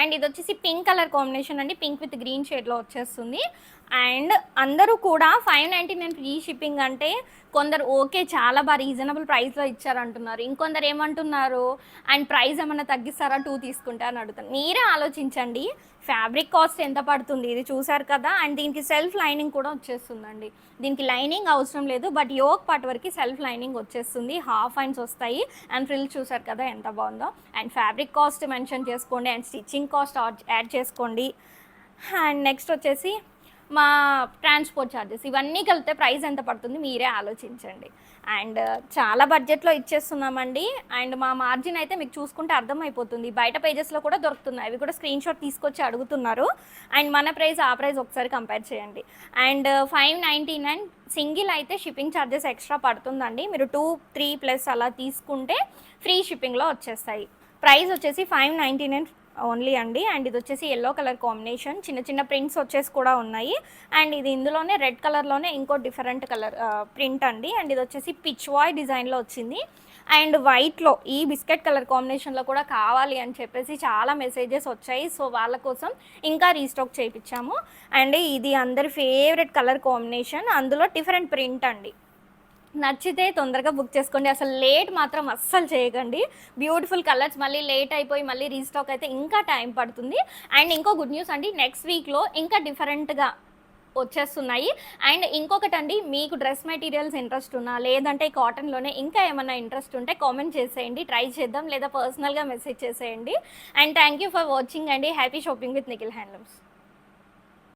And ఇది వచ్చేసి pink colour combination అండి, పింక్ విత్ గ్రీన్ షేడ్లో వచ్చేస్తుంది. అండ్ అందరూ కూడా 599 ఫ్రీ షిప్పింగ్ అంటే కొందరు ఓకే చాలా బాగా రీజనబుల్ ప్రైస్లో ఇచ్చారంటున్నారు, ఇంకొందరు ఏమంటున్నారు అండ్ ప్రైస్ ఏమన్నా తగ్గిస్తారా 2 తీసుకుంటా అని అడుగుతాను. మీరే ఆలోచించండి ఫ్యాబ్రిక్ కాస్ట్ ఎంత పడుతుంది, ఇది చూసారు కదా. అండ్ దీనికి సెల్ఫ్ లైనింగ్ కూడా వచ్చేస్తుందండి, దీనికి లైనింగ్ అవసరం లేదు, బట్ యోక్ పార్ట్ వరకు సెల్ఫ్ లైనింగ్ వచ్చేస్తుంది, హాఫ్ హ్యాండ్స్ వస్తాయి. అండ్ ఫ్రిల్ చూసారు కదా ఎంత బాగుందో. అండ్ ఫ్యాబ్రిక్ కాస్ట్ మెన్షన్ చేసుకోండి, అండ్ స్టిచ్చింగ్ కాస్ట్ యాడ్ చేసుకోండి. అండ్ నెక్స్ట్ వచ్చేసి మా ట్రాన్స్పోర్ట్ ఛార్జెస్ ఇవన్నీ కలిపితే ప్రైస్ ఎంత పడుతుంది మీరే ఆలోచించండి. అండ్ చాలా బడ్జెట్లో ఇచ్చేస్తున్నామండి. అండ్ మా మార్జిన్ అయితే మీకు చూసుకుంటే అర్థమైపోతుంది, బయట పేజెస్లో కూడా దొరుకుతున్నాయి, అవి కూడా స్క్రీన్ షాట్ తీసుకొచ్చి అడుగుతున్నారు. అండ్ మన ప్రైస్ ఆ ప్రైస్ ఒకసారి కంపేర్ చేయండి. అండ్ 599 సింగిల్ అయితే షిప్పింగ్ ఛార్జెస్ ఎక్స్ట్రా పడుతుందండి, మీరు 2, 3+ అలా తీసుకుంటే ఫ్రీ షిప్పింగ్లో వచ్చేస్తాయి. ప్రైస్ వచ్చేసి 599 ఓన్లీ అండి. అండ్ ఇది వచ్చేసి ఎల్లో కలర్ కాంబినేషన్, చిన్న చిన్న ప్రింట్స్ వచ్చేసి కూడా ఉన్నాయి. అండ్ ఇది ఇందులోనే రెడ్ కలర్లోనే ఇంకో డిఫరెంట్ కలర్ ప్రింట్ అండి. అండ్ ఇది వచ్చేసి పిచ్ వాయ్ డిజైన్లో వచ్చింది. అండ్ వైట్లో ఈ బిస్కెట్ కలర్ కాంబినేషన్లో కూడా కావాలి అని చెప్పేసి చాలా మెసేజెస్ వచ్చాయి, సో వాళ్ళ కోసం ఇంకా రీస్టాక్ చేయించాము. అండ్ ఇది అందరి ఫేవరెట్ కలర్ కాంబినేషన్, అందులో డిఫరెంట్ ప్రింట్ అండి. నచ్చితే తొందరగా బుక్ చేసుకోండి, అసలు లేట్ మాత్రం అస్సలు చేయకండి. బ్యూటిఫుల్ కలర్స్ మళ్ళీ లేట్ అయిపోయి మళ్ళీ రీస్టాక్ అయితే ఇంకా టైం పడుతుంది. అండ్ ఇంకో గుడ్ న్యూస్ అండి, నెక్స్ట్ వీక్లో ఇంకా డిఫరెంట్గా వచ్చేస్తున్నాయి. అండ్ ఇంకొకటండి, మీకు డ్రెస్ మెటీరియల్స్ ఇంట్రెస్ట్ ఉన్నా లేదంటే కాటన్లోనే ఇంకా ఏమైనా ఇంట్రెస్ట్ ఉంటే కామెంట్ చేసేయండి, ట్రై చేద్దాం, లేదా పర్సనల్గా మెసేజ్ చేసేయండి. And thank you for watching అండి. Happy shopping with Nikhil handlooms.